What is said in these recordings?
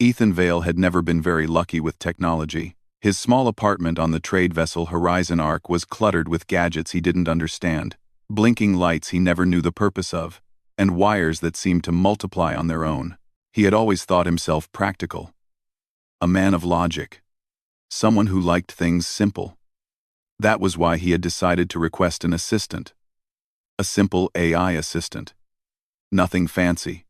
Ethan Vale had never been very lucky with technology. His small apartment on the trade vessel Horizon Ark was cluttered with gadgets he didn't understand, blinking lights he never knew the purpose of, and wires that seemed to multiply on their own. He had always thought himself practical. A man of logic. Someone who liked things simple. That was why he had decided to request an assistant. A simple AI assistant. Nothing fancy.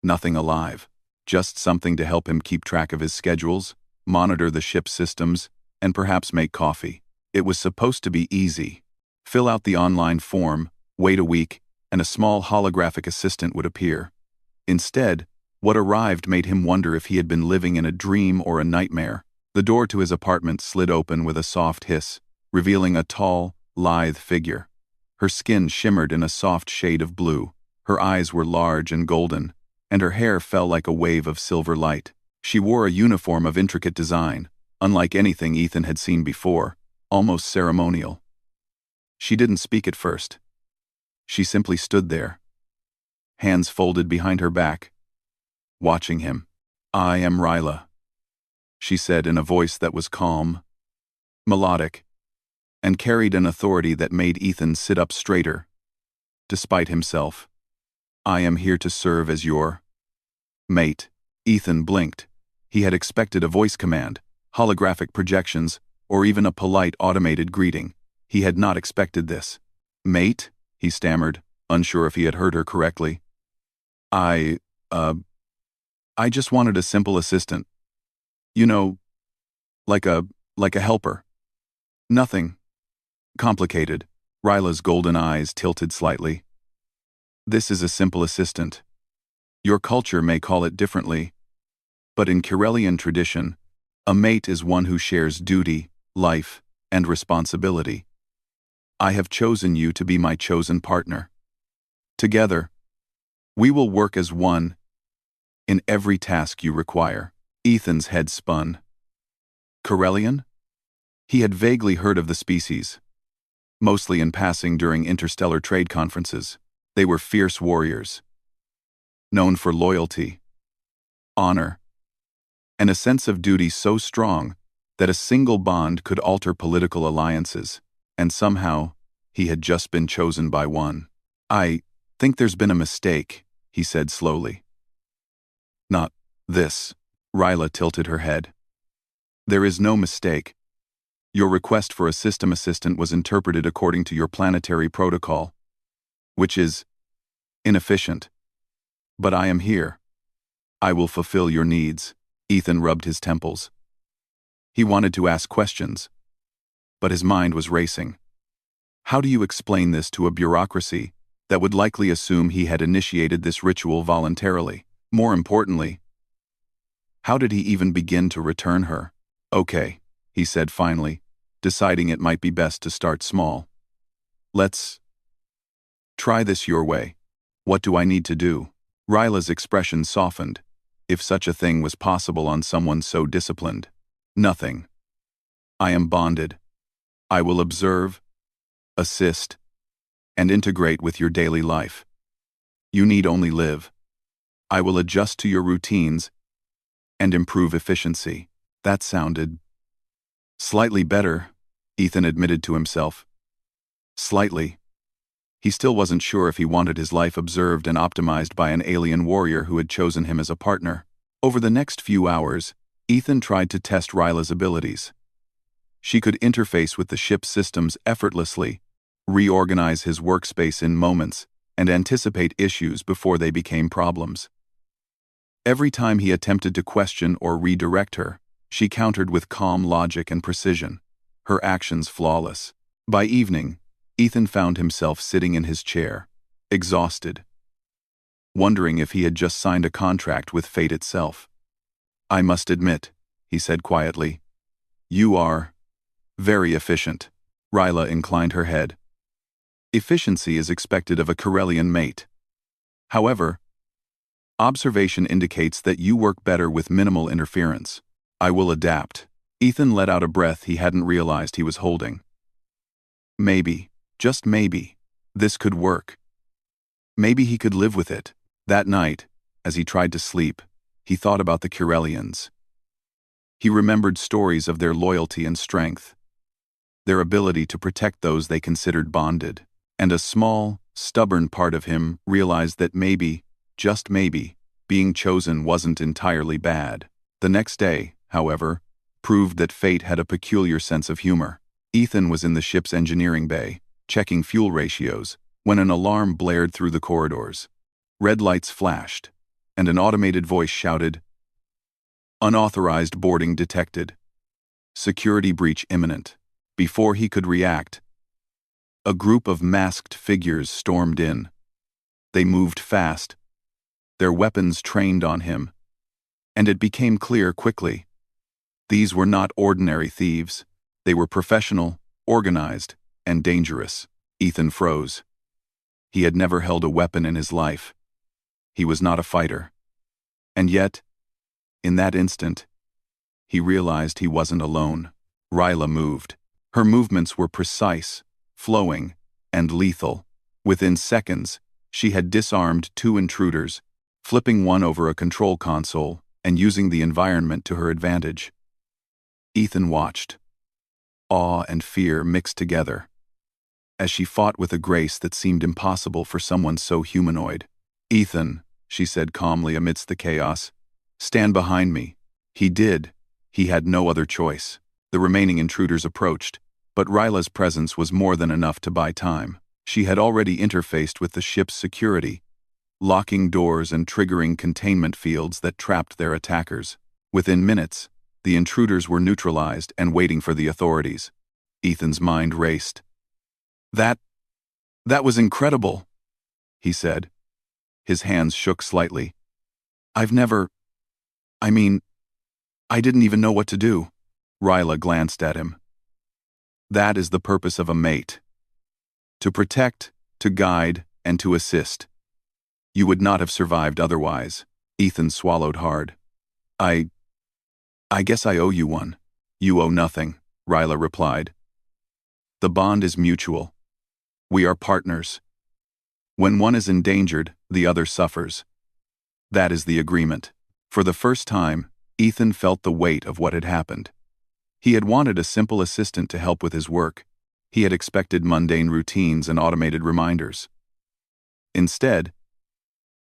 Nothing alive. Just something to help him keep track of his schedules, monitor the ship's systems, and perhaps make coffee. It was supposed to be easy. Fill out the online form, wait a week, and a small holographic assistant would appear. Instead, what arrived made him wonder if he had been living in a dream or a nightmare. The door to his apartment slid open with a soft hiss, revealing a tall, lithe figure. Her skin shimmered in a soft shade of blue, her eyes were large and golden, and her hair fell like a wave of silver light. She wore a uniform of intricate design, unlike anything Ethan had seen before, almost ceremonial. She didn't speak at first. She simply stood there, hands folded behind her back, watching him. "I am Ryla," she said in a voice that was calm, melodic, and carried an authority that made Ethan sit up straighter, despite himself. "I am here to serve as your mate." Ethan blinked. He had expected a voice command, holographic projections, or even a polite automated greeting. He had not expected this. "Mate?" he stammered, unsure if he had heard her correctly. I just wanted a simple assistant. You know, like a helper. Nothing complicated." Ryla's golden eyes tilted slightly. "This is a simple assistant. Your culture may call it differently, but in Corellian tradition, a mate is one who shares duty, life, and responsibility. I have chosen you to be my chosen partner. Together, we will work as one in every task you require." Ethan's head spun. Corellian? He had vaguely heard of the species, mostly in passing during interstellar trade conferences. They were fierce warriors, known for loyalty, honor, and a sense of duty so strong that a single bond could alter political alliances, and somehow, he had just been chosen by one. "I think there's been a mistake," he said slowly. "Not this." Ryla tilted her head. "There is no mistake. Your request for a system assistant was interpreted according to your planetary protocol, which is inefficient. But I am here. I will fulfill your needs." Ethan rubbed his temples. He wanted to ask questions, but his mind was racing. How do you explain this to a bureaucracy that would likely assume he had initiated this ritual voluntarily? More importantly, how did he even begin to return her? "Okay," he said finally, deciding it might be best to start small. "Let's try this your way. What do I need to do?" Ryla's expression softened, if such a thing was possible on someone so disciplined. "Nothing. I am bonded. I will observe, assist, and integrate with your daily life. You need only live. I will adjust to your routines and improve efficiency." That sounded slightly better, Ethan admitted to himself. Slightly. He still wasn't sure if he wanted his life observed and optimized by an alien warrior who had chosen him as a partner. Over the next few hours, Ethan tried to test Ryla's abilities. She could interface with the ship's systems effortlessly, reorganize his workspace in moments, and anticipate issues before they became problems. Every time he attempted to question or redirect her, she countered with calm logic and precision, her actions flawless. By evening, Ethan found himself sitting in his chair, exhausted, wondering if he had just signed a contract with fate itself. "I must admit," he said quietly, "you are very efficient." Ryla inclined her head. "Efficiency is expected of a Corellian mate. However, observation indicates that you work better with minimal interference. I will adapt." Ethan let out a breath he hadn't realized he was holding. Maybe, just maybe, this could work. Maybe he could live with it. That night, as he tried to sleep, He thought about the Corellians. He remembered stories of their loyalty and strength, their ability to protect those they considered bonded, and a small, stubborn part of him realized that maybe, just maybe, being chosen wasn't entirely bad. The next day, however, proved that fate had a peculiar sense of humor. Ethan was in the ship's engineering bay, checking fuel ratios, when an alarm blared through the corridors. Red lights flashed, and an automated voice shouted, "Unauthorized boarding detected. Security breach imminent." Before he could react, a group of masked figures stormed in. They moved fast, their weapons trained on him, and it became clear quickly. These were not ordinary thieves. They were professional, organized, and dangerous. Ethan froze. He had never held a weapon in his life. He was not a fighter. And yet, in that instant, he realized he wasn't alone. Ryla moved. Her movements were precise, flowing, and lethal. Within seconds, she had disarmed 2 intruders, flipping one over a control console and using the environment to her advantage. Ethan watched. Awe and fear mixed together, as she fought with a grace that seemed impossible for someone so humanoid. "Ethan," she said calmly amidst the chaos, "stand behind me." He did. He had no other choice. The remaining intruders approached, but Ryla's presence was more than enough to buy time. She had already interfaced with the ship's security, locking doors and triggering containment fields that trapped their attackers. Within minutes, the intruders were neutralized and waiting for the authorities. Ethan's mind raced. That was incredible," he said. His hands shook slightly. I didn't even know what to do." Ryla glanced at him. "That is the purpose of a mate. To protect, to guide, and to assist. You would not have survived otherwise." Ethan swallowed hard. I guess I owe you one." "You owe nothing," Ryla replied. "The bond is mutual. We are partners. When one is endangered, the other suffers. That is the agreement." For the first time, Ethan felt the weight of what had happened. He had wanted a simple assistant to help with his work. He had expected mundane routines and automated reminders. Instead,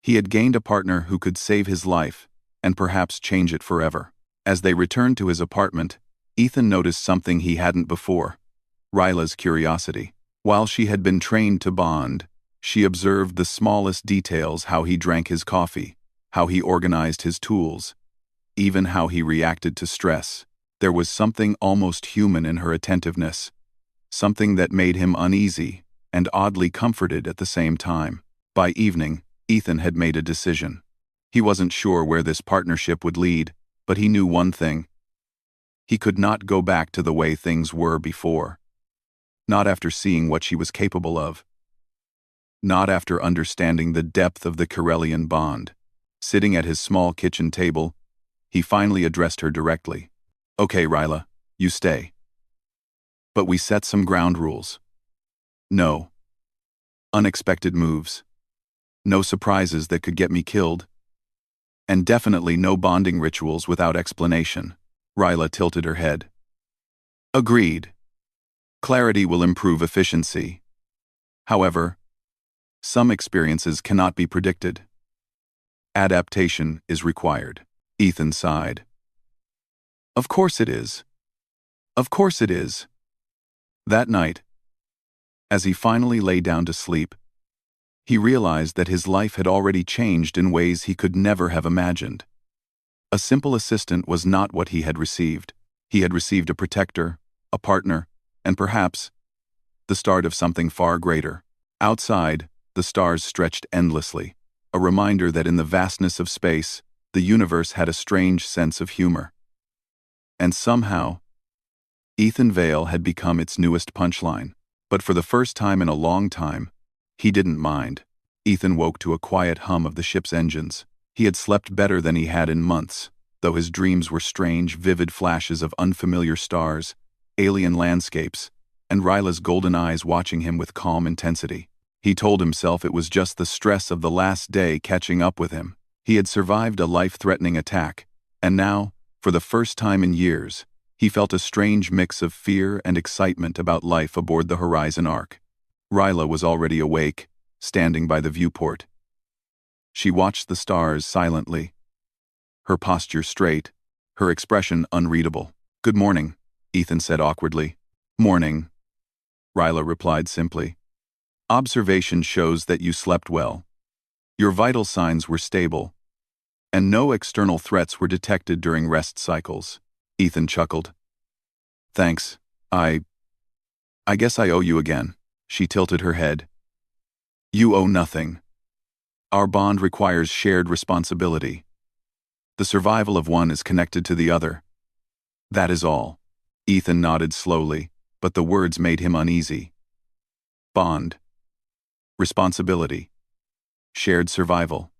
he had gained a partner who could save his life and perhaps change it forever. As they returned to his apartment, Ethan noticed something he hadn't before: Ryla's curiosity. While she had been trained to bond, she observed the smallest details: how he drank his coffee, how he organized his tools, even how he reacted to stress. There was something almost human in her attentiveness, something that made him uneasy and oddly comforted at the same time. By evening, Ethan had made a decision. He wasn't sure where this partnership would lead, but he knew one thing: he could not go back to the way things were before. Not after seeing what she was capable of. Not after understanding the depth of the Corellian bond. Sitting at his small kitchen table, he finally addressed her directly. "Okay, Ryla, you stay. But we set some ground rules. No unexpected moves. No surprises that could get me killed. And definitely no bonding rituals without explanation." Ryla tilted her head. "Agreed. Clarity will improve efficiency. However, some experiences cannot be predicted. Adaptation is required." Ethan sighed. "Of course it is. Of course it is." That night, as he finally lay down to sleep, he realized that his life had already changed in ways he could never have imagined. A simple assistant was not what he had received. He had received a protector, a partner, and perhaps the start of something far greater. Outside, the stars stretched endlessly, a reminder that in the vastness of space, the universe had a strange sense of humor. And somehow, Ethan Vale had become its newest punchline. But for the first time in a long time, he didn't mind. Ethan woke to a quiet hum of the ship's engines. He had slept better than he had in months, though his dreams were strange, vivid flashes of unfamiliar stars, alien landscapes, and Ryla's golden eyes watching him with calm intensity. He told himself it was just the stress of the last day catching up with him. He had survived a life-threatening attack, and now, for the first time in years, he felt a strange mix of fear and excitement about life aboard the Horizon Ark. Ryla was already awake, standing by the viewport. She watched the stars silently, her posture straight, her expression unreadable. "Good morning," Ethan said awkwardly. "Morning," Ryla replied simply. "Observation shows that you slept well. Your vital signs were stable, and no external threats were detected during rest cycles." Ethan chuckled. "Thanks. I guess I owe you again." She tilted her head. "You owe nothing. Our bond requires shared responsibility. The survival of one is connected to the other. That is all." Ethan nodded slowly, but the words made him uneasy. Bond. Responsibility. Shared survival.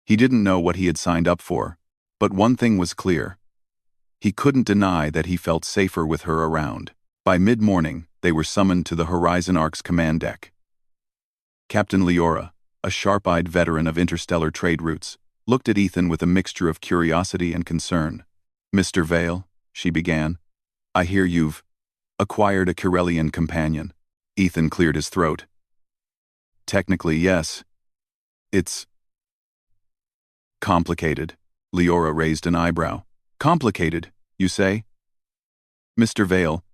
He didn't know what he had signed up for, but one thing was clear. He couldn't deny that he felt safer with her around. By mid-morning, they were summoned to the Horizon Ark's command deck. Captain Leora, a sharp-eyed veteran of interstellar trade routes, looked at Ethan with a mixture of curiosity and concern. "Mr. Vale," she began, "I hear you've acquired a Corellian companion." Ethan cleared his throat. "Technically, yes. It's complicated." Leora raised an eyebrow. "Complicated, you say?" "Mr. Vale,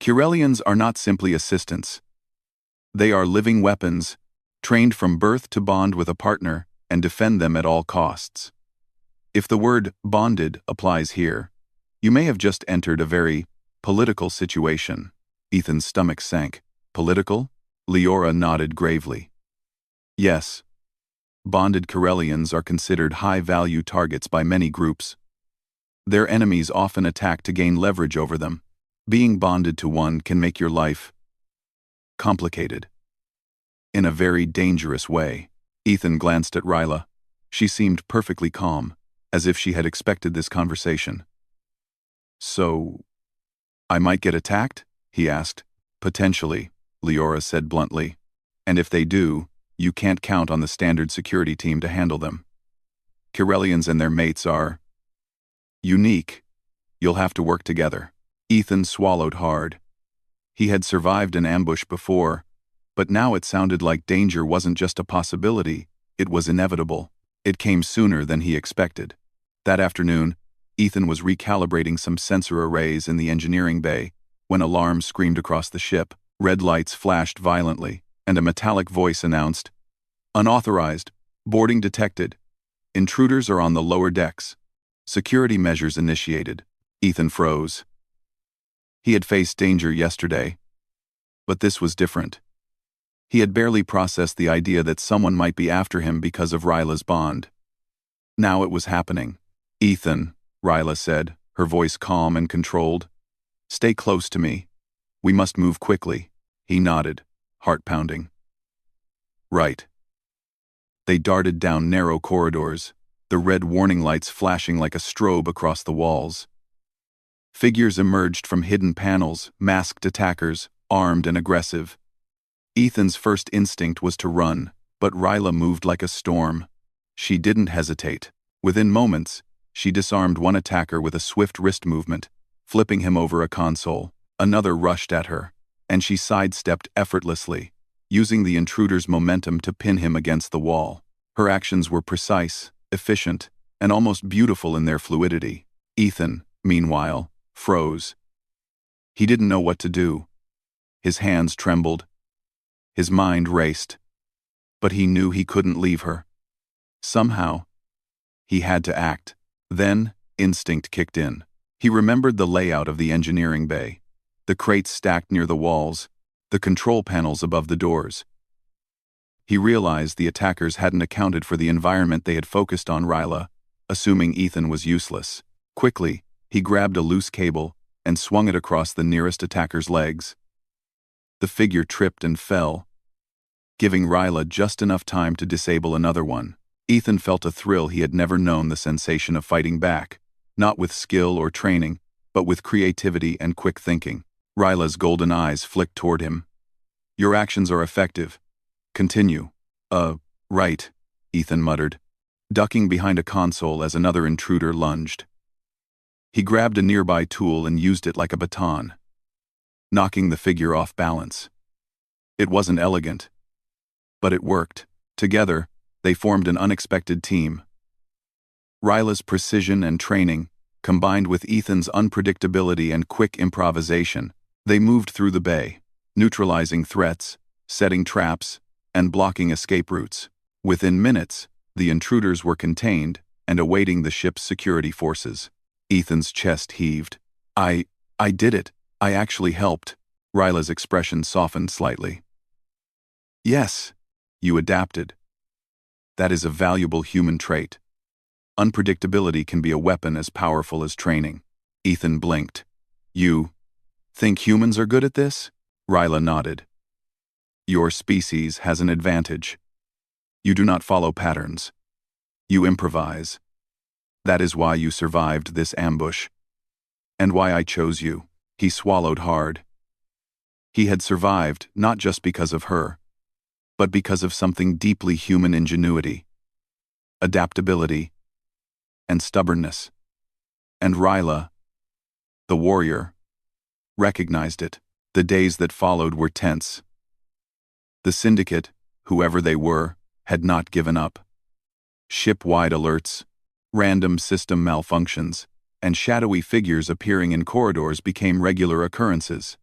Corellians are not simply assistants. They are living weapons, trained from birth to bond with a partner and defend them at all costs. If the word bonded applies here, you may have just entered a very political situation." Ethan's stomach sank. "Political?" Leora nodded gravely. "Yes. Bonded Corellians are considered high-value targets by many groups. Their enemies often attack to gain leverage over them. Being bonded to one can make your life complicated. In a very dangerous way." Ethan glanced at Ryla. She seemed perfectly calm, as if she had expected this conversation. "So, I might get attacked?" he asked. "Potentially," Leora said bluntly. "And if they do, you can't count on the standard security team to handle them. Corellians and their mates are unique. You'll have to work together." Ethan swallowed hard. He had survived an ambush before, but now it sounded like danger wasn't just a possibility, it was inevitable. It came sooner than he expected. That afternoon, Ethan was recalibrating some sensor arrays in the engineering bay when alarms screamed across the ship, red lights flashed violently, and a metallic voice announced, "Unauthorized. Boarding detected. Intruders are on the lower decks. Security measures initiated." Ethan froze. He had faced danger yesterday, but this was different. He had barely processed the idea that someone might be after him because of Ryla's bond. Now it was happening. "Ethan," Ryla said, her voice calm and controlled, "stay close to me. We must move quickly." He nodded, heart pounding. "Right." They darted down narrow corridors, the red warning lights flashing like a strobe across the walls. Figures emerged from hidden panels, masked attackers, armed and aggressive. Ethan's first instinct was to run, but Ryla moved like a storm. She didn't hesitate. Within moments, she disarmed one attacker with a swift wrist movement, flipping him over a console. Another rushed at her, and she sidestepped effortlessly, using the intruder's momentum to pin him against the wall. Her actions were precise, efficient, and almost beautiful in their fluidity. Ethan, meanwhile, froze. He didn't know what to do. His hands trembled. His mind raced. But he knew he couldn't leave her. Somehow, he had to act. Then, instinct kicked in. He remembered the layout of the engineering bay, the crates stacked near the walls, the control panels above the doors. He realized the attackers hadn't accounted for the environment they had focused on Ryla, assuming Ethan was useless. Quickly, he grabbed a loose cable and swung it across the nearest attacker's legs. The figure tripped and fell, giving Ryla just enough time to disable another one. Ethan felt a thrill he had never known, the sensation of fighting back, not with skill or training, but with creativity and quick thinking. Ryla's golden eyes flicked toward him. "Your actions are effective. Continue." Right," Ethan muttered. ducking behind a console as another intruder lunged. He grabbed a nearby tool and used it like a baton, knocking the figure off balance. It wasn't elegant, but it worked. Together, they formed an unexpected team. Ryla's precision and training, combined with Ethan's unpredictability and quick improvisation, they moved through the bay, neutralizing threats, setting traps, and blocking escape routes. Within minutes, the intruders were contained and awaiting the ship's security forces. Ethan's chest heaved. I did it. I actually helped. Ryla's expression softened slightly. Yes, you adapted. That is a valuable human trait. Unpredictability can be a weapon as powerful as training. Ethan blinked. You think humans are good at this? Ryla nodded. Your species has an advantage. You do not follow patterns. You improvise. That is why you survived this ambush. And why I chose you. He swallowed hard. He had survived not just because of her, but because of something deeply human: ingenuity, adaptability, and stubbornness. And Ryla, the warrior, recognized it. The days that followed were tense. The syndicate, whoever they were, had not given up. Ship-wide alerts, random system malfunctions, and shadowy figures appearing in corridors became regular occurrences.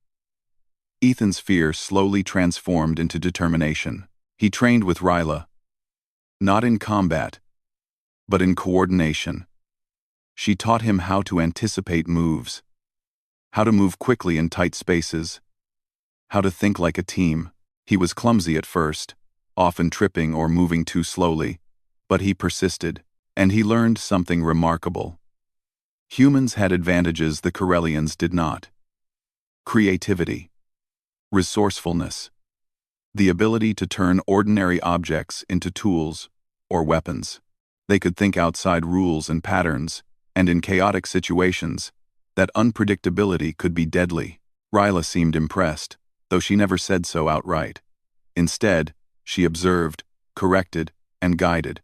Ethan's fear slowly transformed into determination. He trained with Ryla, not in combat, but in coordination. She taught him how to anticipate moves, how to move quickly in tight spaces, how to think like a team. He was clumsy at first, often tripping or moving too slowly, but he persisted, and he learned something remarkable. Humans had advantages the Corellians did not. Creativity, resourcefulness, the ability to turn ordinary objects into tools or weapons. They could think outside rules and patterns, and in chaotic situations, that unpredictability could be deadly. Ryla seemed impressed, though she never said so outright. Instead, she observed, corrected, and guided,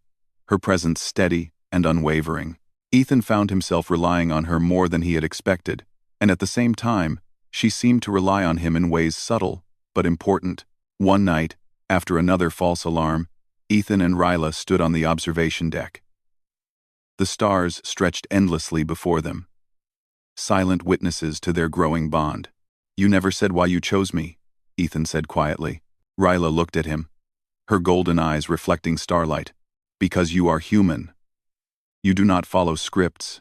her presence steady and unwavering. Ethan found himself relying on her more than he had expected, and at the same time, she seemed to rely on him in ways subtle but important. One night, after another false alarm, Ethan and Ryla stood on the observation deck. The stars stretched endlessly before them, silent witnesses to their growing bond. You never said why you chose me, Ethan said quietly. Ryla looked at him, her golden eyes reflecting starlight. Because you are human. You do not follow scripts.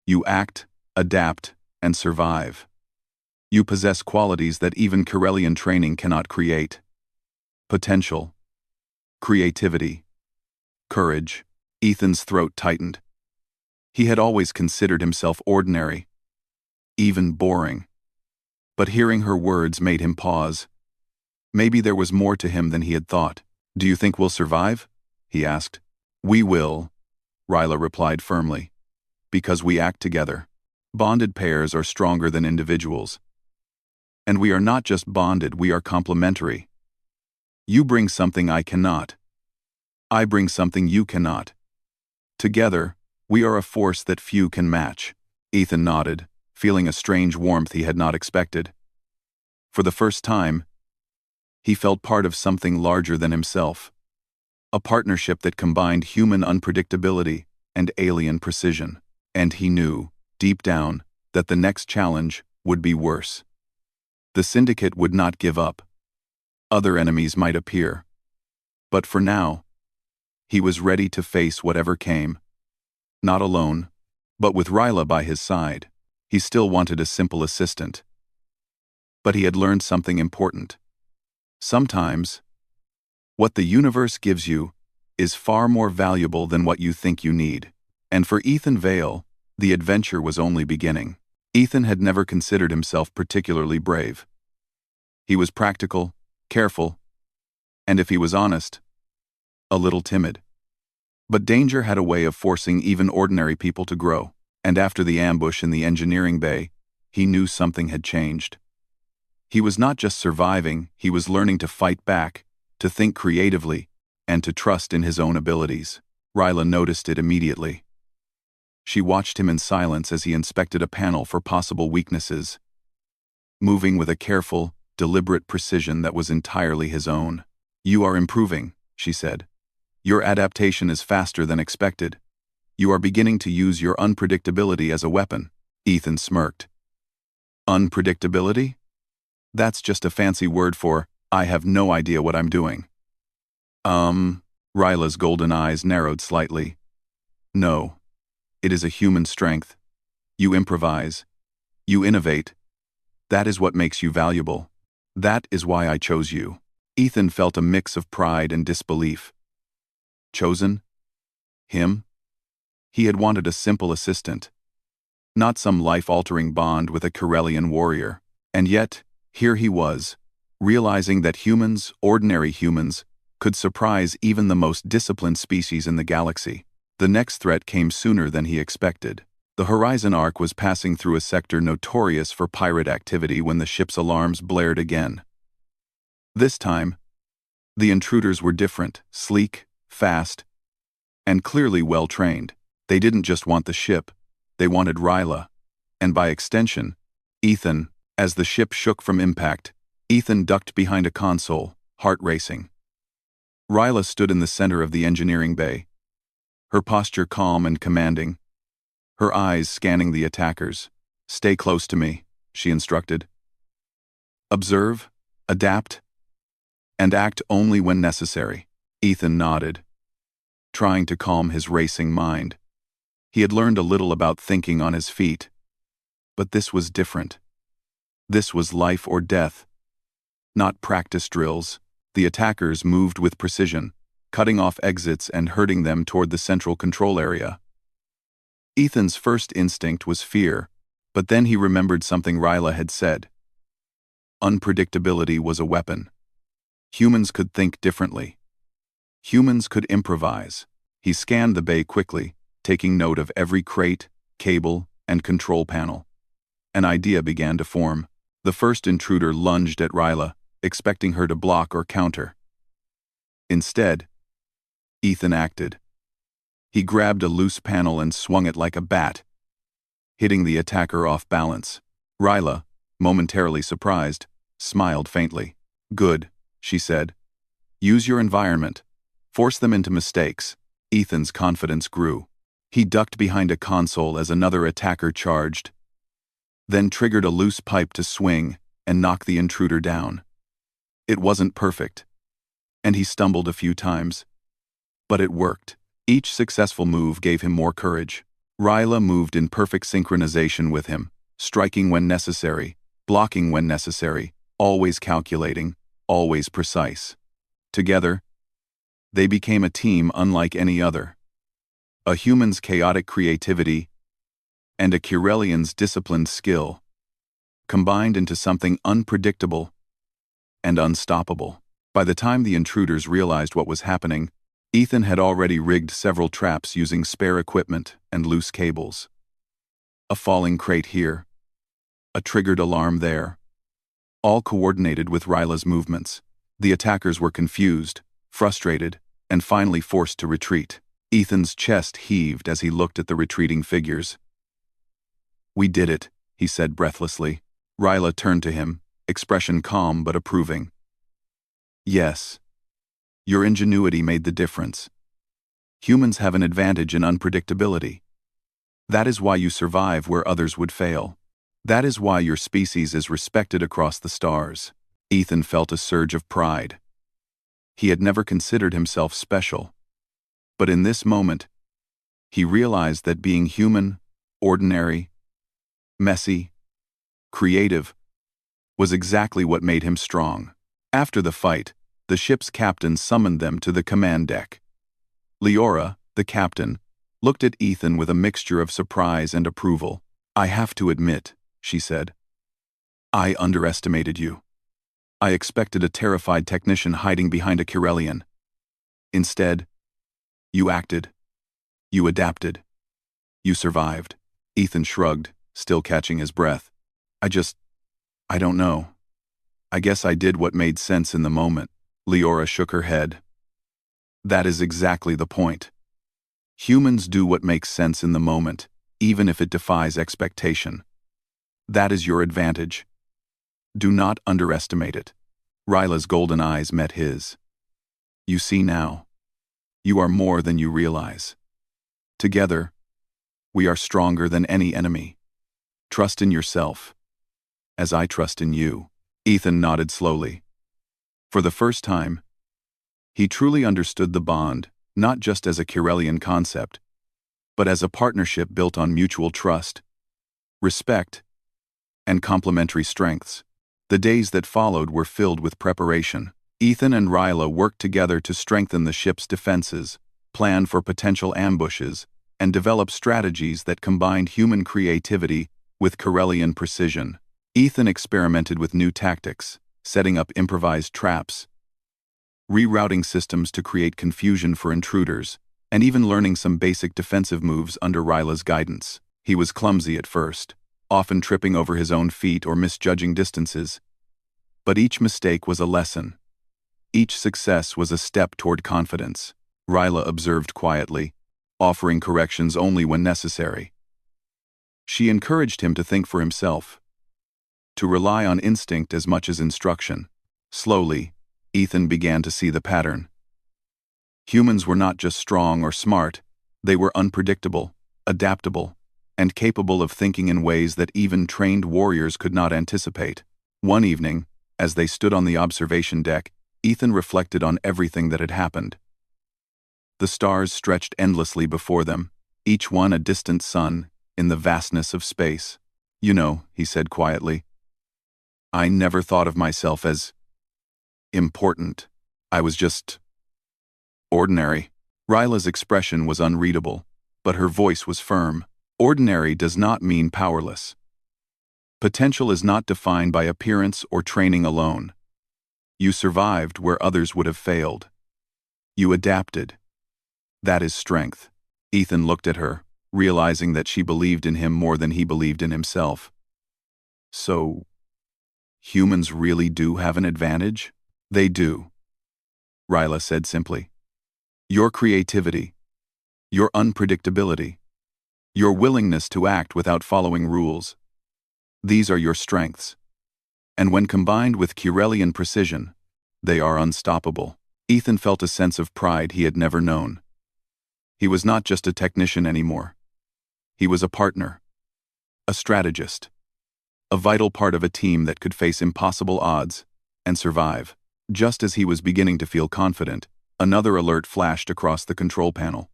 You act, adapt, and survive. You possess qualities that even Corellian training cannot create. Potential, creativity, courage. Ethan's throat tightened. He had always considered himself ordinary, even boring. But hearing her words made him pause. Maybe there was more to him than he had thought. Do you think we'll survive? He asked. We will, Ryla replied firmly. Because we act together. Bonded pairs are stronger than individuals. And we are not just bonded, we are complementary. You bring something I cannot. I bring something you cannot. Together, we are a force that few can match. Ethan nodded, feeling a strange warmth he had not expected. For the first time, he felt part of something larger than himself. A partnership that combined human unpredictability and alien precision. And he knew, deep down, that the next challenge would be worse. The syndicate would not give up. Other enemies might appear. But for now, he was ready to face whatever came. Not alone, but with Ryla by his side. He still wanted a simple assistant. But he had learned something important. Sometimes, what the universe gives you is far more valuable than what you think you need. And for Ethan Vale, the adventure was only beginning. Ethan had never considered himself particularly brave. He was practical, careful, and if he was honest, a little timid. But danger had a way of forcing even ordinary people to grow, and after the ambush in the engineering bay, he knew something had changed. He was not just surviving, he was learning to fight back, to think creatively, and to trust in his own abilities. Ryla noticed it immediately. She watched him in silence as he inspected a panel for possible weaknesses, moving with a careful, deliberate precision that was entirely his own. "You are improving," she said. "Your adaptation is faster than expected. You are beginning to use your unpredictability as a weapon." Ethan smirked. "Unpredictability? That's just a fancy word for, I have no idea what I'm doing." Ryla's golden eyes narrowed slightly. "No. It is a human strength. You improvise. You innovate. That is what makes you valuable. That is why I chose you." Ethan felt a mix of pride and disbelief. Chosen? Him? He had wanted a simple assistant, not some life-altering bond with a Corellian warrior. And yet, here he was, realizing that humans, ordinary humans, could surprise even the most disciplined species in the galaxy. The next threat came sooner than he expected. The Horizon Ark was passing through a sector notorious for pirate activity when the ship's alarms blared again. This time, the intruders were different, sleek, fast, and clearly well-trained. They didn't just want the ship, they wanted Ryla, and by extension, Ethan. As the ship shook from impact, Ethan ducked behind a console, heart racing. Ryla stood in the center of the engineering bay, her posture calm and commanding, her eyes scanning the attackers. "Stay close to me," she instructed. "Observe, adapt, and act only when necessary." Ethan nodded, trying to calm his racing mind. He had learned a little about thinking on his feet, but this was different. This was life or death, not practice drills. The attackers moved with precision, cutting off exits and herding them toward the central control area. Ethan's first instinct was fear, but then he remembered something Ryla had said. Unpredictability was a weapon. Humans could think differently. Humans could improvise. He scanned the bay quickly, taking note of every crate, cable, and control panel. An idea began to form. The first intruder lunged at Ryla, expecting her to block or counter. Instead, Ethan acted. He grabbed a loose panel and swung it like a bat, hitting the attacker off balance. Ryla, momentarily surprised, smiled faintly. "Good," she said. "Use your environment. Force them into mistakes." Ethan's confidence grew. He ducked behind a console as another attacker charged, then triggered a loose pipe to swing and knock the intruder down. It wasn't perfect, and he stumbled a few times. But it worked. Each successful move gave him more courage. Ryla moved in perfect synchronization with him, striking when necessary, blocking when necessary, always calculating, always precise. Together, they became a team unlike any other. A human's chaotic creativity and a Corellian's disciplined skill combined into something unpredictable and unstoppable. By the time the intruders realized what was happening, Ethan had already rigged several traps using spare equipment and loose cables. A falling crate here, a triggered alarm there, all coordinated with Ryla's movements. The attackers were confused, frustrated, and finally forced to retreat. Ethan's chest heaved as he looked at the retreating figures. "We did it," he said breathlessly. Ryla turned to him, expression calm but approving. "Yes. Your ingenuity made the difference. Humans have an advantage in unpredictability. That is why you survive where others would fail. That is why your species is respected across the stars." Ethan felt a surge of pride. He had never considered himself special. But in this moment, he realized that being human, ordinary, messy, creative, was exactly what made him strong. After the fight, the ship's captain summoned them to the command deck. Leora, the captain, looked at Ethan with a mixture of surprise and approval. "I have to admit," she said, "I underestimated you. I expected a terrified technician hiding behind a Corellian. Instead, you acted. You adapted. You survived." Ethan shrugged, still catching his breath. I don't know. I guess I did what made sense in the moment." Leora shook her head. "That is exactly the point. Humans do what makes sense in the moment, even if it defies expectation. That is your advantage. Do not underestimate it. Ryla's golden eyes met his. You see now. You are more than you realize. Together, we are stronger than any enemy. Trust in yourself, as I trust in you. Ethan nodded slowly. For the first time, he truly understood the bond, not just as a Kirelian concept, but as a partnership built on mutual trust, respect, and complementary strengths. The days that followed were filled with preparation. Ethan and Ryla worked together to strengthen the ship's defenses, plan for potential ambushes, and develop strategies that combined human creativity with Kirelian precision. Ethan experimented with new tactics, setting up improvised traps, rerouting systems to create confusion for intruders, and even learning some basic defensive moves under Ryla's guidance. He was clumsy at first, often tripping over his own feet or misjudging distances. But each mistake was a lesson. Each success was a step toward confidence. Ryla observed quietly, offering corrections only when necessary. She encouraged him to think for himself, to rely on instinct as much as instruction. Slowly, Ethan began to see the pattern. Humans were not just strong or smart, they were unpredictable, adaptable, and capable of thinking in ways that even trained warriors could not anticipate. One evening, as they stood on the observation deck, Ethan reflected on everything that had happened. The stars stretched endlessly before them, each one a distant sun in the vastness of space. You know, he said quietly, I never thought of myself as important. I was just ordinary. Ryla's expression was unreadable, but her voice was firm. Ordinary does not mean powerless. Potential is not defined by appearance or training alone. You survived where others would have failed. You adapted. That is strength. Ethan looked at her, realizing that she believed in him more than he believed in himself. So, humans really do have an advantage? They do, Ryla said simply. Your creativity, your unpredictability, your willingness to act without following rules. These are your strengths. And when combined with Kirelian precision, they are unstoppable. Ethan felt a sense of pride he had never known. He was not just a technician anymore. He was a partner, a strategist, a vital part of a team that could face impossible odds and survive. Just as he was beginning to feel confident, another alert flashed across the control panel.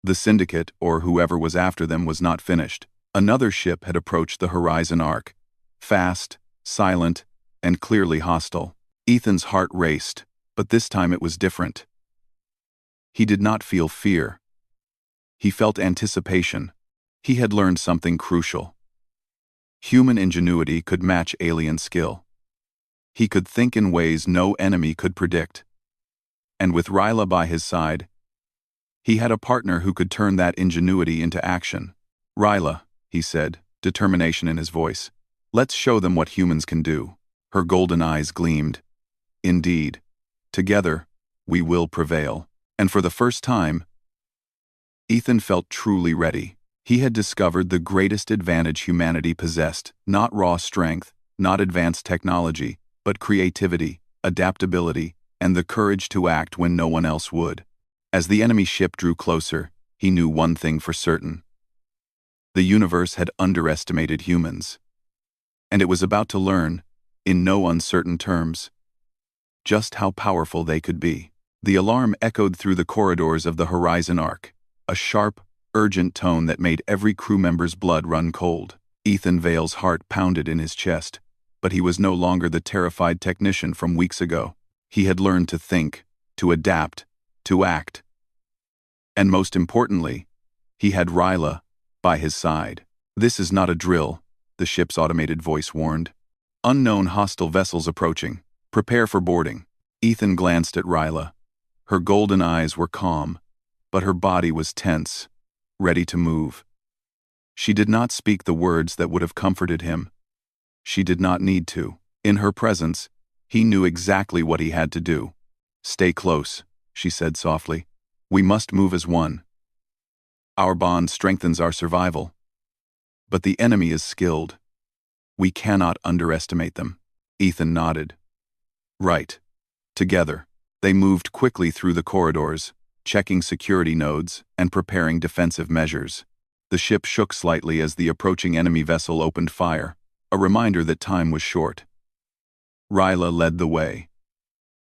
The syndicate, or whoever was after them, was not finished. Another ship had approached the horizon arc, fast, silent, and clearly hostile. Ethan's heart raced, but this time it was different. He did not feel fear. He felt anticipation. He had learned something crucial. Human ingenuity could match alien skill. He could think in ways no enemy could predict. And with Ryla by his side, he had a partner who could turn that ingenuity into action. Ryla, he said, determination in his voice. Let's show them what humans can do. Her golden eyes gleamed. Indeed, together, we will prevail. And for the first time, Ethan felt truly ready. He had discovered the greatest advantage humanity possessed, not raw strength, not advanced technology, but creativity, adaptability, and the courage to act when no one else would. As the enemy ship drew closer, he knew one thing for certain. The universe had underestimated humans. And it was about to learn, in no uncertain terms, just how powerful they could be. The alarm echoed through the corridors of the Horizon Arc, a sharp, urgent tone that made every crew member's blood run cold. Ethan Vale's heart pounded in his chest, but he was no longer the terrified technician from weeks ago. He had learned to think, to adapt, to act. And most importantly, he had Ryla by his side. This is not a drill, the ship's automated voice warned. Unknown hostile vessels approaching. Prepare for boarding. Ethan glanced at Ryla. Her golden eyes were calm, but her body was tense, ready to move. She did not speak the words that would have comforted him. She did not need to. In her presence, he knew exactly what he had to do. Stay close, she said softly. We must move as one. Our bond strengthens our survival. But the enemy is skilled. We cannot underestimate them. Ethan nodded. Right. Together, they moved quickly through the corridors, checking security nodes and preparing defensive measures. The ship shook slightly as the approaching enemy vessel opened fire, a reminder that time was short. Ryla led the way,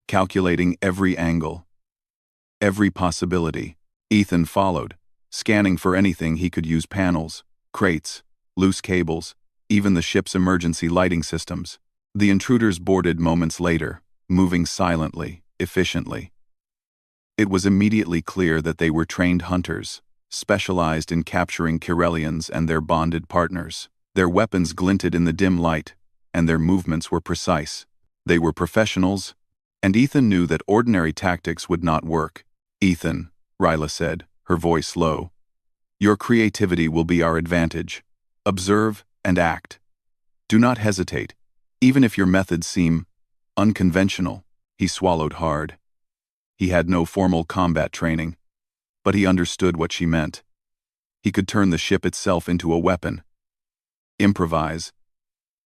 calculating every angle, every possibility. Ethan followed, scanning for anything he could use: panels, crates, loose cables, even the ship's emergency lighting systems. The intruders boarded moments later, moving silently, efficiently. It was immediately clear that they were trained hunters, specialized in capturing Kirellians and their bonded partners. Their weapons glinted in the dim light, and their movements were precise. They were professionals, and Ethan knew that ordinary tactics would not work. Ethan, Ryla said, her voice low, your creativity will be our advantage. Observe and act. Do not hesitate, even if your methods seem unconventional. He swallowed hard. He had no formal combat training, but he understood what she meant. He could turn the ship itself into a weapon, improvise,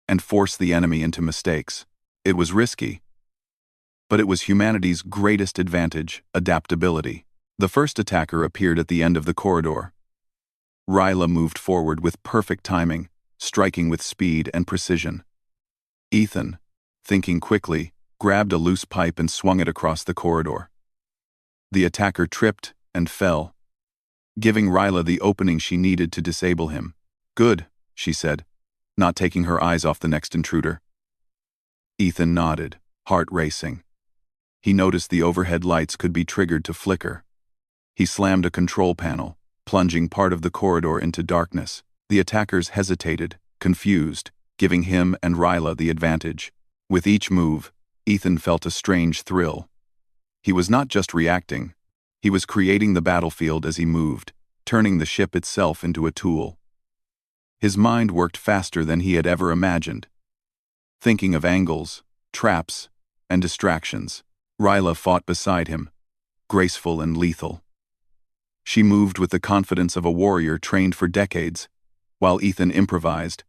and force the enemy into mistakes. It was risky, but it was humanity's greatest advantage: adaptability. The first attacker appeared at the end of the corridor. Ryla moved forward with perfect timing, striking with speed and precision. Ethan, thinking quickly, grabbed a loose pipe and swung it across the corridor. The attacker tripped and fell, giving Ryla the opening she needed to disable him. Good, she said, not taking her eyes off the next intruder. Ethan nodded, heart racing. He noticed the overhead lights could be triggered to flicker. He slammed a control panel, plunging part of the corridor into darkness. The attackers hesitated, confused, giving him and Ryla the advantage. With each move, Ethan felt a strange thrill. He was not just reacting, he was creating the battlefield as he moved, turning the ship itself into a tool. His mind worked faster than he had ever imagined, thinking of angles, traps, and distractions. Ryla fought beside him, graceful and lethal. She moved with the confidence of a warrior trained for decades, while Ethan improvised,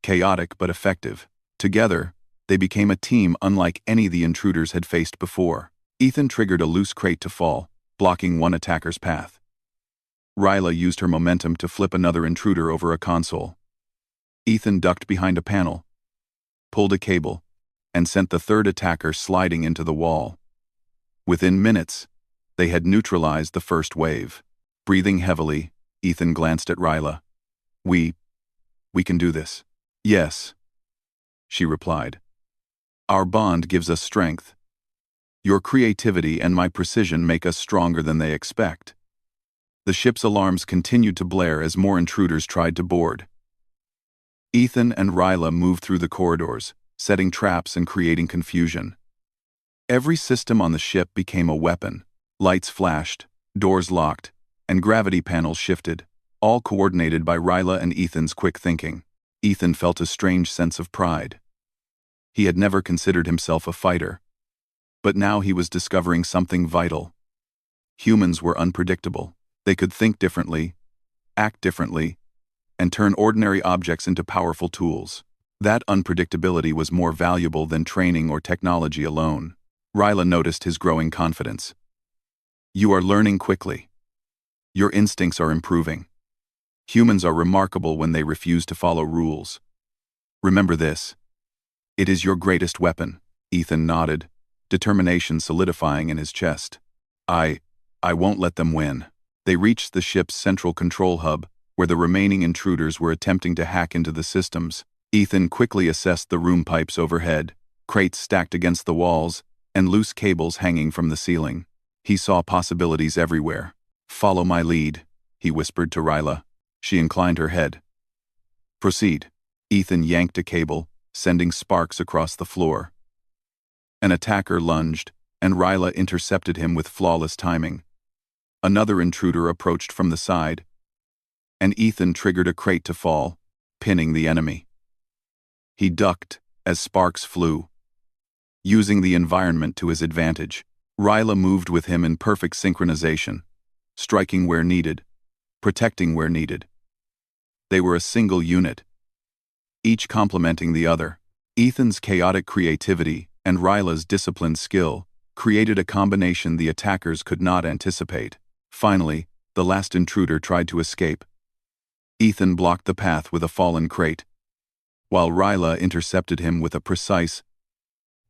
chaotic but effective. Together, they became a team unlike any the intruders had faced before. Ethan triggered a loose crate to fall, blocking one attacker's path. Ryla used her momentum to flip another intruder over a console. Ethan ducked behind a panel, pulled a cable, and sent the third attacker sliding into the wall. Within minutes, they had neutralized the first wave. Breathing heavily, Ethan glanced at Ryla. We can do this. Yes, she replied. Our bond gives us strength. Your creativity and my precision make us stronger than they expect. The ship's alarms continued to blare as more intruders tried to board. Ethan and Ryla moved through the corridors, setting traps and creating confusion. Every system on the ship became a weapon. Lights flashed, doors locked, and gravity panels shifted, all coordinated by Ryla and Ethan's quick thinking. Ethan felt a strange sense of pride. He had never considered himself a fighter, but now he was discovering something vital. Humans were unpredictable. They could think differently, act differently, and turn ordinary objects into powerful tools. That unpredictability was more valuable than training or technology alone. Ryla noticed his growing confidence. You are learning quickly. Your instincts are improving. Humans are remarkable when they refuse to follow rules. Remember this. It is your greatest weapon. Ethan nodded, determination solidifying in his chest. I won't let them win. They reached the ship's central control hub, where the remaining intruders were attempting to hack into the systems. Ethan quickly assessed the room pipes overhead, crates stacked against the walls, and loose cables hanging from the ceiling. He saw possibilities everywhere. Follow my lead, he whispered to Ryla. She inclined her head. Proceed. Ethan yanked a cable, sending sparks across the floor. An attacker lunged, and Ryla intercepted him with flawless timing. Another intruder approached from the side, and Ethan triggered a crate to fall, pinning the enemy. He ducked as sparks flew, using the environment to his advantage. Ryla moved with him in perfect synchronization, striking where needed, protecting where needed. They were a single unit, each complementing the other. Ethan's chaotic creativity and Ryla's disciplined skill created a combination the attackers could not anticipate. Finally, the last intruder tried to escape. Ethan blocked the path with a fallen crate, while Ryla intercepted him with a precise,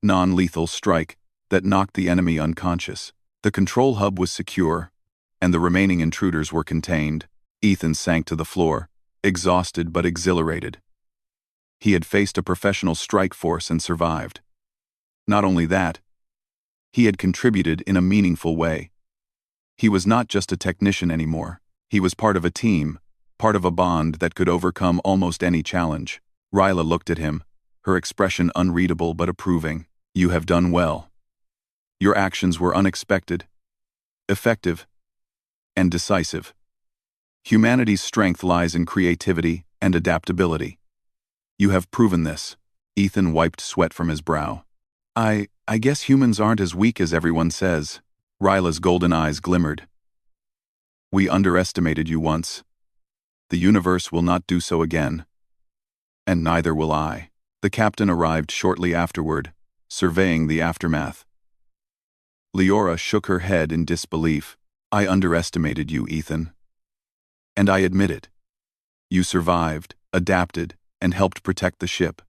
non-lethal strike that knocked the enemy unconscious. The control hub was secure, and the remaining intruders were contained. Ethan sank to the floor, exhausted but exhilarated. He had faced a professional strike force and survived. Not only that, he had contributed in a meaningful way. He was not just a technician anymore. He was part of a team, part of a bond that could overcome almost any challenge. Ryla looked at him, her expression unreadable but approving. "You have done well. Your actions were unexpected, effective, and decisive. Humanity's strength lies in creativity and adaptability. You have proven this." Ethan wiped sweat from his brow. I guess humans aren't as weak as everyone says." Ryla's golden eyes glimmered. "We underestimated you once. The universe will not do so again. And neither will I." The captain arrived shortly afterward, surveying the aftermath. Leora shook her head in disbelief. "I underestimated you, Ethan. And I admit it. You survived, adapted, and helped protect the ship.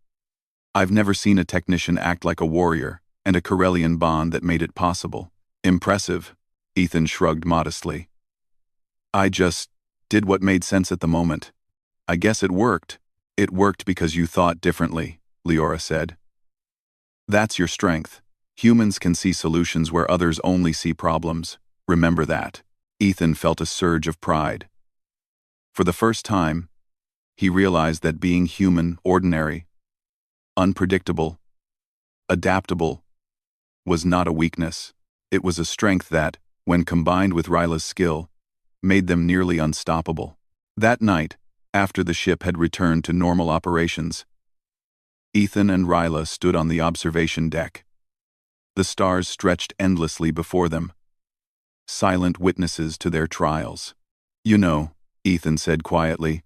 I've never seen a technician act like a warrior, and a Corellian bond that made it possible." "Impressive," Ethan shrugged modestly. "I just did what made sense at the moment. I guess it worked." "It worked because you thought differently," Leora said. "That's your strength. Humans can see solutions where others only see problems. Remember that." Ethan felt a surge of pride. For the first time, he realized that being human, ordinary, unpredictable, adaptable, was not a weakness. It was a strength that, when combined with Ryla's skill, made them nearly unstoppable. That night, after the ship had returned to normal operations, Ethan and Ryla stood on the observation deck. The stars stretched endlessly before them, silent witnesses to their trials. "You know," Ethan said quietly,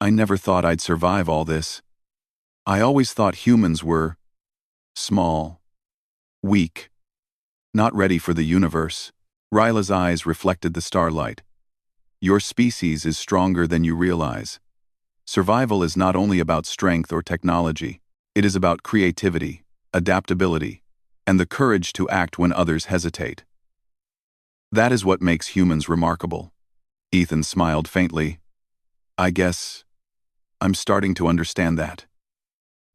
"I never thought I'd survive all this. I always thought humans were small, weak, not ready for the universe." Ryla's eyes reflected the starlight. "Your species is stronger than you realize. Survival is not only about strength or technology, it is about creativity, adaptability, and the courage to act when others hesitate. That is what makes humans remarkable." Ethan smiled faintly. "I guess I'm starting to understand that.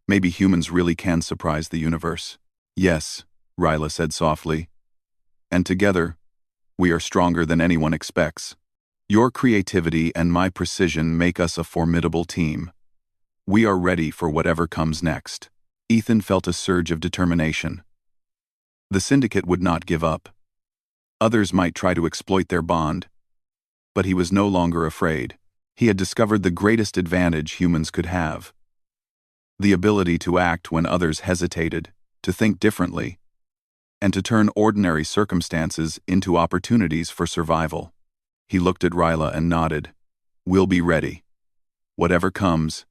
Maybe humans really can surprise the universe." "Yes," Ryla said softly. "And together, we are stronger than anyone expects. Your creativity and my precision make us a formidable team. We are ready for whatever comes next." Ethan felt a surge of determination. The syndicate would not give up. Others might try to exploit their bond, but he was no longer afraid. He had discovered the greatest advantage humans could have: the ability to act when others hesitated, to think differently, and to turn ordinary circumstances into opportunities for survival. He looked at Ryla and nodded. "We'll be ready. Whatever comes,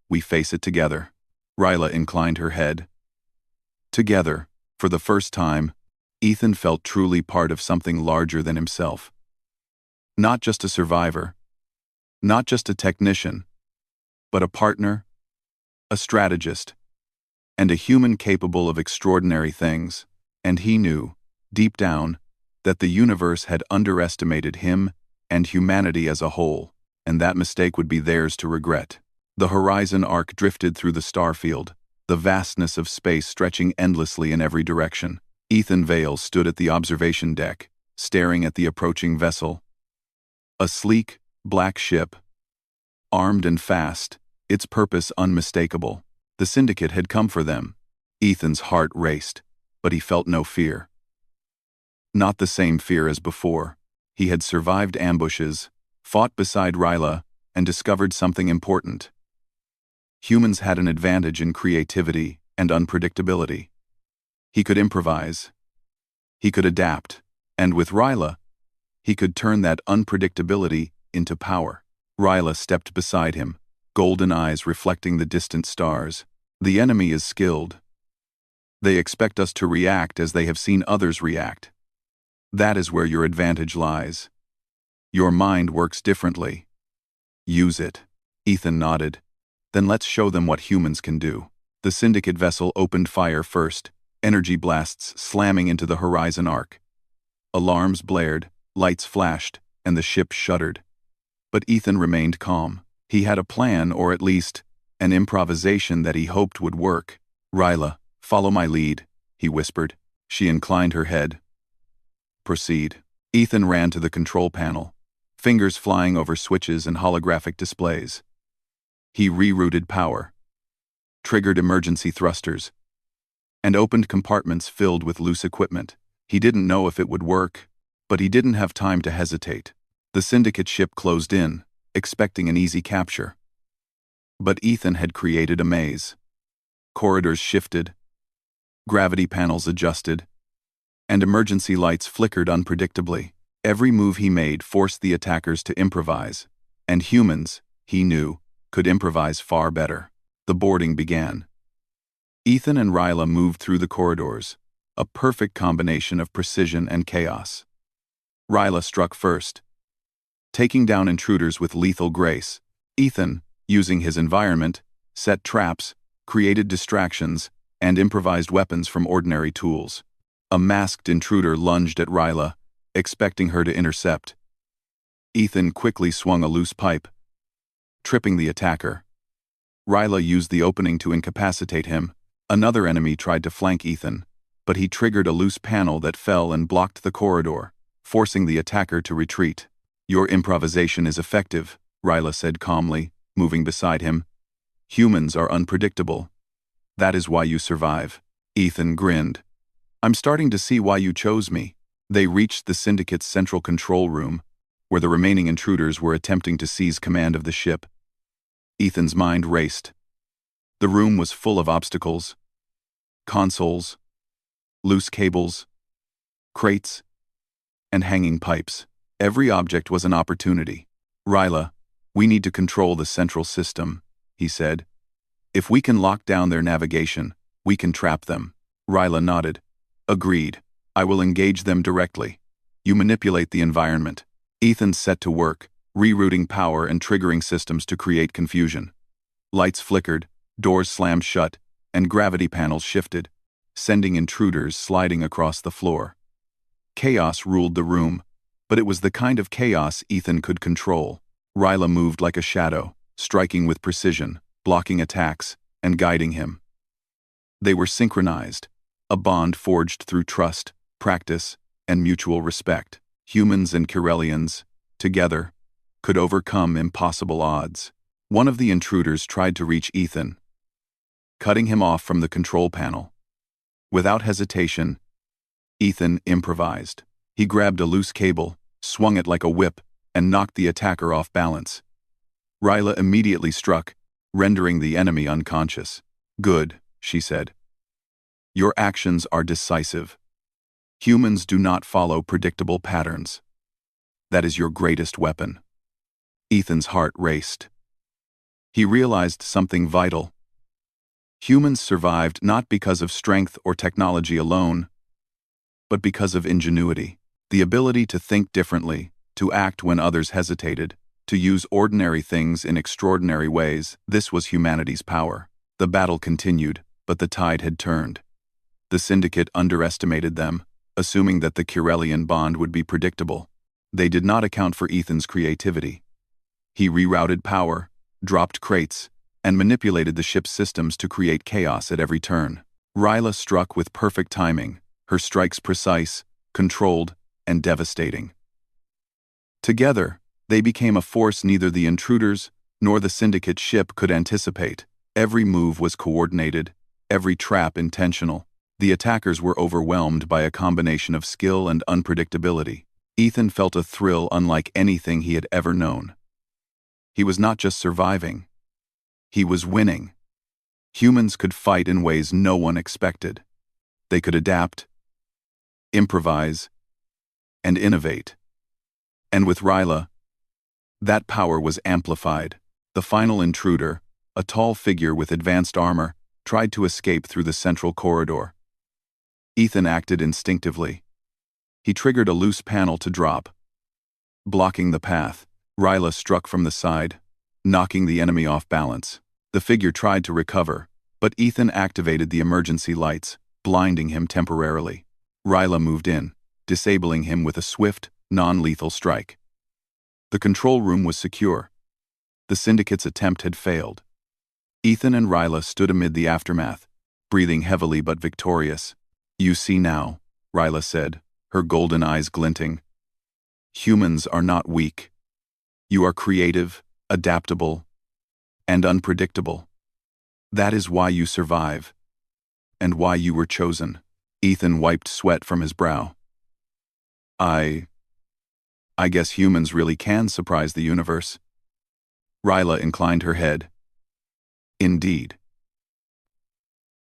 we face it together." Ryla inclined her head. Together, for the first time, Ethan felt truly part of something larger than himself. Not just a survivor, not just a technician, but a partner, a strategist, and a human capable of extraordinary things. And he knew, deep down, that the universe had underestimated him and humanity as a whole, and that mistake would be theirs to regret. The horizon arc drifted through the starfield, the vastness of space stretching endlessly in every direction. Ethan Vale stood at the observation deck, staring at the approaching vessel. A sleek, black ship, armed and fast, its purpose unmistakable. The syndicate had come for them. Ethan's heart raced, but he felt no fear. Not the same fear as before. He had survived ambushes, fought beside Ryla, and discovered something important. Humans had an advantage in creativity and unpredictability. He could improvise. He could adapt. And with Ryla, he could turn that unpredictability into power. Ryla stepped beside him, golden eyes reflecting the distant stars. The enemy is skilled. They expect us to react as they have seen others react. That is where your advantage lies. Your mind works differently. Use it. Ethan nodded. Then let's show them what humans can do. The Syndicate vessel opened fire first, energy blasts slamming into the horizon arc. Alarms blared, lights flashed, and the ship shuddered. But Ethan remained calm. He had a plan, or at least, an improvisation that he hoped would work. Ryla, follow my lead, he whispered. She inclined her head. Proceed. Ethan ran to the control panel, fingers flying over switches and holographic displays. He rerouted power, triggered emergency thrusters, and opened compartments filled with loose equipment. He didn't know if it would work, but he didn't have time to hesitate. The Syndicate ship closed in, expecting an easy capture. But Ethan had created a maze. Corridors shifted, gravity panels adjusted, and emergency lights flickered unpredictably. Every move he made forced the attackers to improvise, and humans, he knew, could improvise far better. The boarding began. Ethan and Ryla moved through the corridors, a perfect combination of precision and chaos. Ryla struck first, taking down intruders with lethal grace. Ethan, using his environment, set traps, created distractions, and improvised weapons from ordinary tools. A masked intruder lunged at Ryla, expecting her to intercept. Ethan quickly swung a loose pipe, tripping the attacker. Ryla used the opening to incapacitate him. Another enemy tried to flank Ethan, but he triggered a loose panel that fell and blocked the corridor, forcing the attacker to retreat. Your improvisation is effective, Ryla said calmly, moving beside him. Humans are unpredictable. That is why you survive. Ethan grinned. I'm starting to see why you chose me. They reached the Syndicate's central control room, where the remaining intruders were attempting to seize command of the ship. Ethan's mind raced. The room was full of obstacles, consoles, loose cables, crates, and hanging pipes. Every object was an opportunity. Ryla, we need to control the central system, he said. If we can lock down their navigation, we can trap them. Ryla nodded. Agreed. I will engage them directly. You manipulate the environment. Ethan set to work, rerouting power and triggering systems to create confusion. Lights flickered, doors slammed shut, and gravity panels shifted, sending intruders sliding across the floor. Chaos ruled the room, but it was the kind of chaos Ethan could control. Ryla moved like a shadow, striking with precision, blocking attacks, and guiding him. They were synchronized, a bond forged through trust, practice, and mutual respect. Humans and Kirellians, together, could overcome impossible odds. One of the intruders tried to reach Ethan, cutting him off from the control panel. Without hesitation, Ethan improvised. He grabbed a loose cable, swung it like a whip, and knocked the attacker off balance. Ryla immediately struck, rendering the enemy unconscious. Good, she said. Your actions are decisive. Humans do not follow predictable patterns. That is your greatest weapon. Ethan's heart raced. He realized something vital. Humans survived not because of strength or technology alone, but because of ingenuity, the ability to think differently, to act when others hesitated, to use ordinary things in extraordinary ways. This was humanity's power. The battle continued, but the tide had turned. The Syndicate underestimated them, assuming that the Kirellian bond would be predictable. They did not account for Ethan's creativity. He rerouted power, dropped crates, and manipulated the ship's systems to create chaos at every turn. Ryla struck with perfect timing, her strikes precise, controlled, and devastating. Together, they became a force neither the intruders nor the Syndicate ship could anticipate. Every move was coordinated, every trap intentional. The attackers were overwhelmed by a combination of skill and unpredictability. Ethan felt a thrill unlike anything he had ever known. He was not just surviving. He was winning. Humans could fight in ways no one expected. They could adapt, improvise, and innovate. And with Ryla, That power was amplified. The final intruder, a tall figure with advanced armor, tried to escape through the central corridor. Ethan acted instinctively. He triggered a loose panel to drop. Blocking the path, Ryla struck from the side, knocking the enemy off balance. The figure tried to recover, but Ethan activated the emergency lights, blinding him temporarily. Ryla moved in, disabling him with a swift, non-lethal strike. The control room was secure. The Syndicate's attempt had failed. Ethan and Ryla stood amid the aftermath, breathing heavily but victorious. "You see now," Ryla said, her golden eyes glinting. "Humans are not weak. You are creative, adaptable, and unpredictable. That is why you survive, and why you were chosen." Ethan wiped sweat from his brow. I guess humans really can surprise the universe." Ryla inclined her head. "Indeed.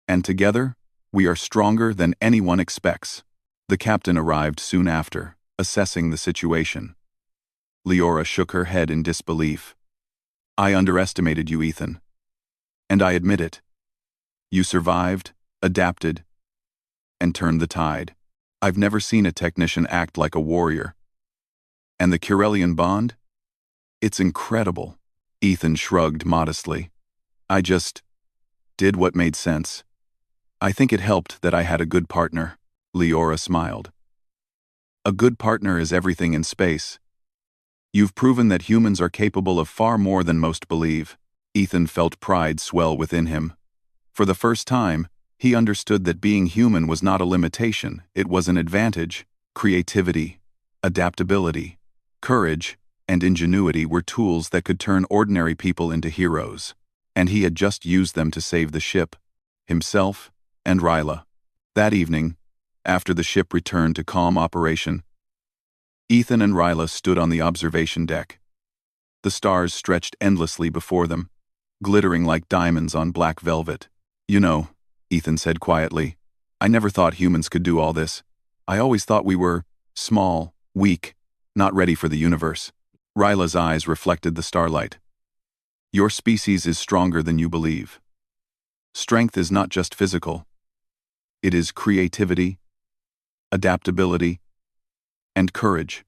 And together, we are stronger than anyone expects." The captain arrived soon after, assessing the situation. Leora shook her head in disbelief. "I underestimated you, Ethan. And I admit it. You survived, adapted, and turned the tide. I've never seen a technician act like a warrior. And the Curelian bond? It's incredible." Ethan shrugged modestly. "I just did what made sense. I think it helped that I had a good partner." Leora smiled. "A good partner is everything in space. You've proven that humans are capable of far more than most believe." Ethan felt pride swell within him. For the first time, he understood that being human was not a limitation, it was an advantage. Creativity, adaptability, courage, and ingenuity were tools that could turn ordinary people into heroes, and he had just used them to save the ship, himself, and Ryla. That evening, after the ship returned to calm operation, Ethan and Ryla stood on the observation deck. The stars stretched endlessly before them, glittering like diamonds on black velvet. "You know," Ethan said quietly, "I never thought humans could do all this. I always thought we were small, weak, not ready for the universe." Ryla's eyes reflected the starlight. "Your species is stronger than you believe. Strength is not just physical. It is creativity, adaptability, and courage.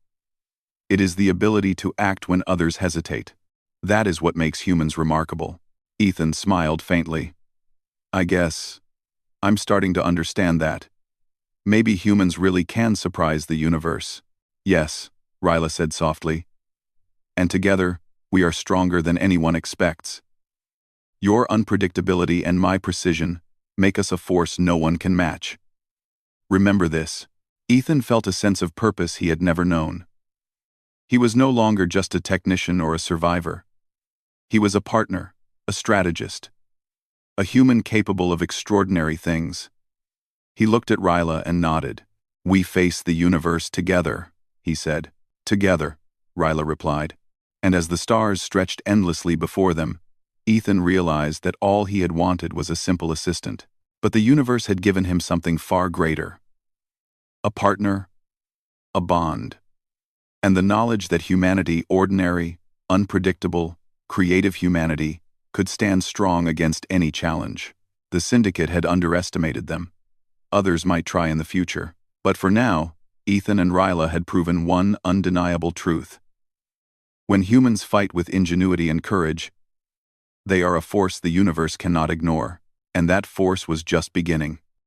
It is the ability to act when others hesitate. That is what makes humans remarkable." Ethan smiled faintly. "I guess I'm starting to understand that. Maybe humans really can surprise the universe." "Yes," Ryla said softly. "And together, we are stronger than anyone expects. Your unpredictability and my precision make us a force no one can match. Remember this." Ethan felt a sense of purpose he had never known. He was no longer just a technician or a survivor. He was a partner, a strategist, a human capable of extraordinary things. He looked at Ryla and nodded. "We face the universe together," he said. "Together," Ryla replied. And as the stars stretched endlessly before them, Ethan realized that all he had wanted was a simple assistant. But the universe had given him something far greater. A partner, a bond, and the knowledge that humanity, ordinary, unpredictable, creative humanity, could stand strong against any challenge. The Syndicate had underestimated them. Others might try in the future. But for now, Ethan and Ryla had proven one undeniable truth. When humans fight with ingenuity and courage, they are a force the universe cannot ignore, and that force was just beginning.